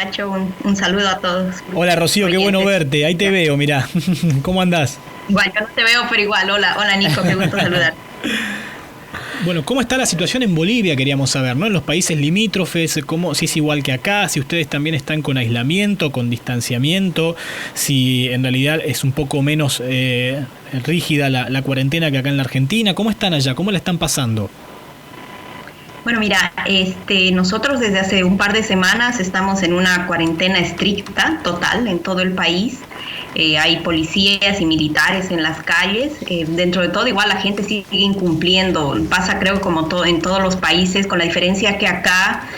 Nacho, un saludo a todos. Hola Rocío, qué bueno verte. Ahí te veo, mirá. ¿Cómo andás? Igual, yo no te veo, pero igual. Hola Nico, qué gusto saludar. Bueno, ¿cómo está la situación en Bolivia? Queríamos saber, ¿no? En los países limítrofes, si es igual que acá, si ustedes también están con aislamiento, con distanciamiento, si en realidad es un poco menos rígida la cuarentena que acá en la Argentina. ¿Cómo están allá? ¿Cómo la están pasando? Bueno, mira, nosotros desde hace un par de semanas estamos en una cuarentena estricta, total, en todo el país. Hay policías y militares en las calles. Dentro de todo, igual la gente sigue incumpliendo. Pasa, creo, como en todos los países, con la diferencia que acá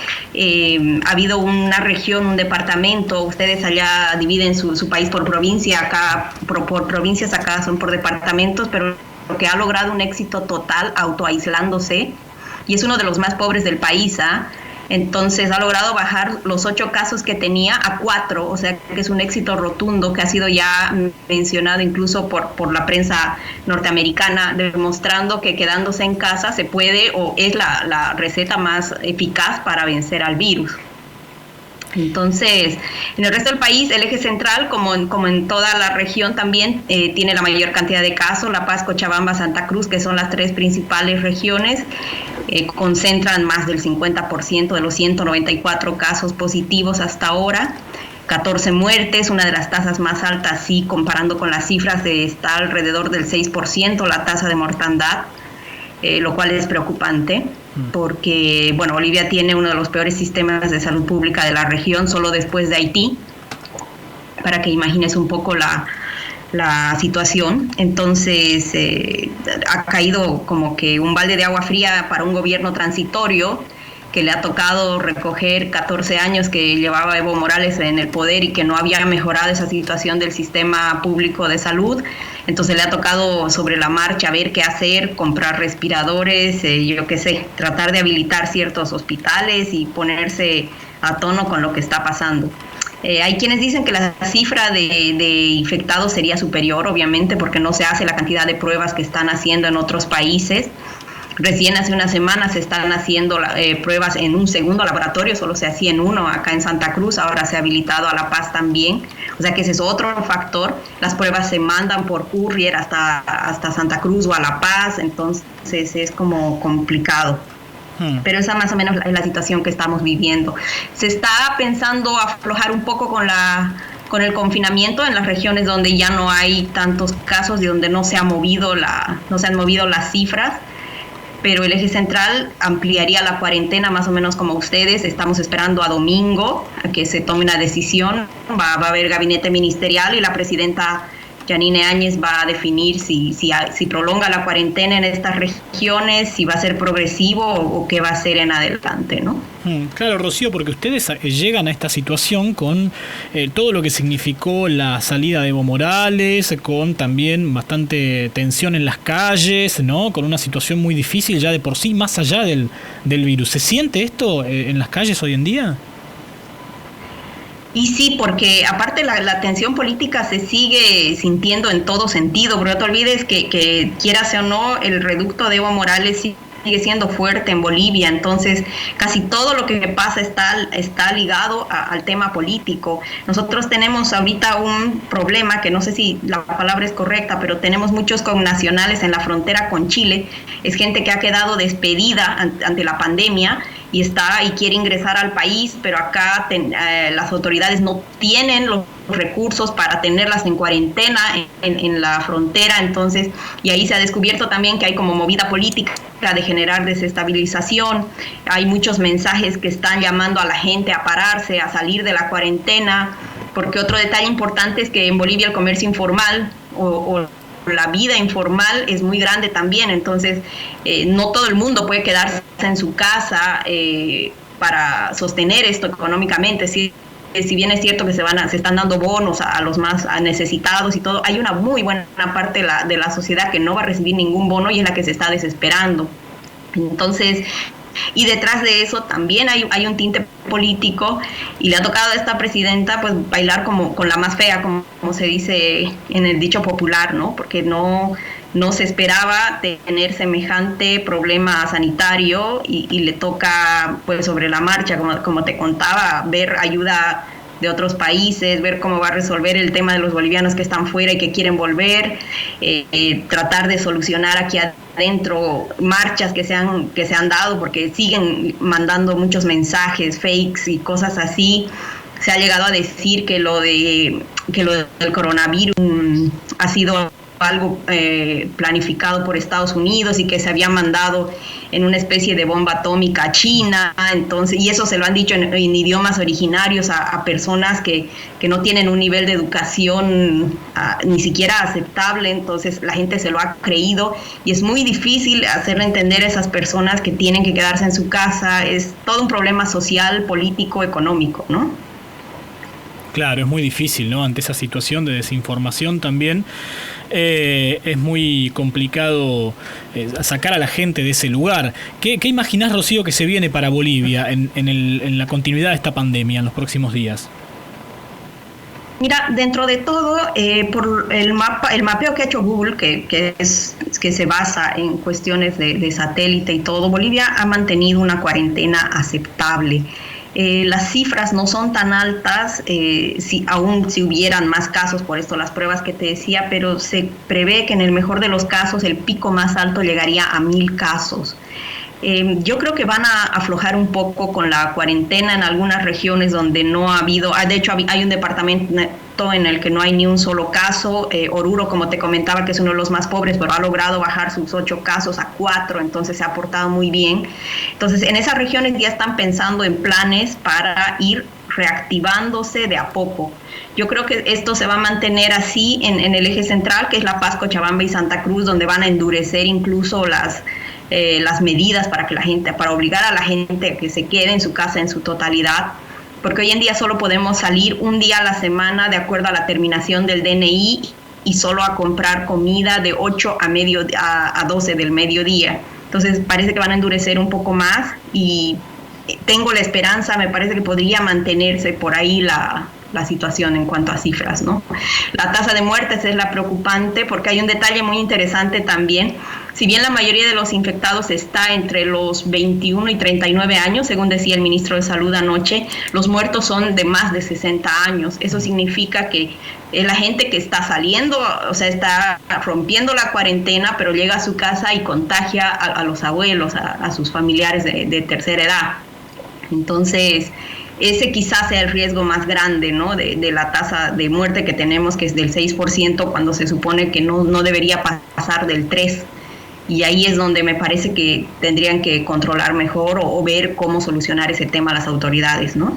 ha habido una región, un departamento. Ustedes allá dividen su país por provincia, acá por provincias, acá son por departamentos, pero que ha logrado un éxito total autoaislándose. Y es uno de los más pobres del país, ¿ah? Entonces ha logrado bajar los 8 casos que tenía a 4, o sea que es un éxito rotundo que ha sido ya mencionado incluso por la prensa norteamericana, demostrando que quedándose en casa se puede o es la receta más eficaz para vencer al virus. Entonces, en el resto del país, el eje central, como en toda la región también, tiene la mayor cantidad de casos. La Paz, Cochabamba, Santa Cruz, que son las 3 principales regiones, concentran más del 50% de los 194 casos positivos hasta ahora. 14 muertes, una de las tasas más altas, sí, comparando con las cifras, está alrededor del 6% la tasa de mortandad, lo cual es preocupante. Porque, bueno, Bolivia tiene uno de los peores sistemas de salud pública de la región, solo después de Haití, para que imagines un poco la situación. Entonces, ha caído como que un balde de agua fría para un gobierno transitorio que le ha tocado recoger 14 años que llevaba Evo Morales en el poder y que no había mejorado esa situación del sistema público de salud. Entonces le ha tocado sobre la marcha ver qué hacer, comprar respiradores, yo qué sé, tratar de habilitar ciertos hospitales y ponerse a tono con lo que está pasando. Hay quienes dicen que la cifra de infectados sería superior, obviamente, porque no se hace la cantidad de pruebas que están haciendo en otros países. Recién hace unas semanas se están haciendo pruebas en un segundo laboratorio, solo se hacía en uno acá en Santa Cruz, ahora se ha habilitado a La Paz también. O sea que ese es otro factor. Las pruebas se mandan por courier hasta Santa Cruz o a La Paz, entonces es como complicado. Pero esa más o menos es la situación que estamos viviendo. Se está pensando aflojar un poco con el confinamiento en las regiones donde ya no hay tantos casos y donde no se han movido las cifras. Pero el eje central ampliaría la cuarentena más o menos como ustedes. Estamos esperando a domingo a que se tome una decisión. Va a haber gabinete ministerial y la presidenta Yanine Áñez va a definir si prolonga la cuarentena en estas regiones, si va a ser progresivo o qué va a ser en adelante, ¿no? Claro, Rocío, porque ustedes llegan a esta situación con todo lo que significó la salida de Evo Morales, con también bastante tensión en las calles, ¿no? Con una situación muy difícil ya de por sí, más allá del virus. ¿Se siente esto en las calles hoy en día? Y sí, porque aparte la tensión política se sigue sintiendo en todo sentido, pero no te olvides que quieras o no, el reducto de Evo Morales sigue siendo fuerte en Bolivia, entonces casi todo lo que pasa está ligado al tema político. Nosotros tenemos ahorita un problema, que no sé si la palabra es correcta, pero tenemos muchos connacionales en la frontera con Chile, es gente que ha quedado despedida ante la pandemia y quiere ingresar al país, pero acá las autoridades no tienen los recursos para tenerlas en cuarentena en la frontera, entonces, y ahí se ha descubierto también que hay como movida política de generar desestabilización. Hay muchos mensajes que están llamando a la gente a pararse, a salir de la cuarentena, porque otro detalle importante es que en Bolivia el comercio informal o la vida informal es muy grande también, entonces no todo el mundo puede quedarse en su casa para sostener esto económicamente. Si bien es cierto que se están dando bonos a los más necesitados y todo, hay una muy buena parte de la sociedad que no va a recibir ningún bono y es la que se está desesperando. Entonces, y detrás de eso también hay un tinte político y le ha tocado a esta presidenta pues bailar como con la más fea, como se dice en el dicho popular, ¿no? Porque no se esperaba tener semejante problema sanitario y le toca pues sobre la marcha, como te contaba, ver ayuda de otros países, ver cómo va a resolver el tema de los bolivianos que están fuera y que quieren volver, tratar de solucionar aquí adentro marchas que se han dado, porque siguen mandando muchos mensajes fakes y cosas así. Se ha llegado a decir que lo del coronavirus ha sido algo planificado por Estados Unidos y que se había mandado en una especie de bomba atómica a China, entonces, y eso se lo han dicho en idiomas originarios a personas que no tienen un nivel de educación ni siquiera aceptable, entonces la gente se lo ha creído y es muy difícil hacerle entender a esas personas que tienen que quedarse en su casa. Es todo un problema social, político, económico, ¿no? Claro, es muy difícil, ¿no? Ante esa situación de desinformación también. Es muy complicado sacar a la gente de ese lugar. ¿Qué imaginás, Rocío, que se viene para Bolivia en la continuidad de esta pandemia en los próximos días? Mira, dentro de todo, por el mapeo que ha hecho Google, que se basa en cuestiones de satélite y todo, Bolivia ha mantenido una cuarentena aceptable. Las cifras no son tan altas, aún si hubieran más casos, por esto las pruebas que te decía, pero se prevé que en el mejor de los casos el pico más alto llegaría a 1,000 casos. Yo creo que van a aflojar un poco con la cuarentena en algunas regiones donde no ha habido, de hecho hay un departamento en el que no hay ni un solo caso, Oruro, como te comentaba, que es uno de los más pobres, pero ha logrado bajar sus 8 casos a 4, entonces se ha portado muy bien. Entonces en esas regiones ya están pensando en planes para ir reactivándose de a poco. Yo creo que esto se va a mantener así en el eje central, que es La Paz, Cochabamba y Santa Cruz, donde van a endurecer incluso las medidas para obligar a la gente a que se quede en su casa en su totalidad, porque hoy en día solo podemos salir un día a la semana de acuerdo a la terminación del DNI y solo a comprar comida de 8 a 12 del mediodía. Entonces parece que van a endurecer un poco más y tengo la esperanza, me parece que podría mantenerse por ahí la situación en cuanto a cifras, ¿no? La tasa de muertes es la preocupante porque hay un detalle muy interesante también. Si bien la mayoría de los infectados está entre los 21 y 39 años, según decía el ministro de Salud anoche, los muertos son de más de 60 años. Eso significa que la gente que está saliendo, o sea, está rompiendo la cuarentena, pero llega a su casa y contagia a los abuelos, a sus familiares de tercera edad. Entonces, ese quizás sea el riesgo más grande, ¿no? de la tasa de muerte que tenemos, que es del 6%, cuando se supone que no debería pasar del 3%. Y ahí es donde me parece que tendrían que controlar mejor o ver cómo solucionar ese tema las autoridades, ¿no?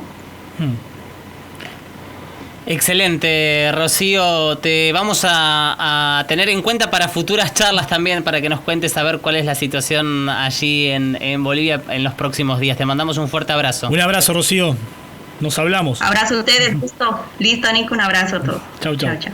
Excelente, Rocío. Te vamos a tener en cuenta para futuras charlas también, para que nos cuentes a ver cuál es la situación allí en Bolivia en los próximos días. Te mandamos un fuerte abrazo. Un abrazo, Rocío. Nos hablamos. Abrazo a ustedes. Listo, Nico, un abrazo a todos. Chau, chau. Chau.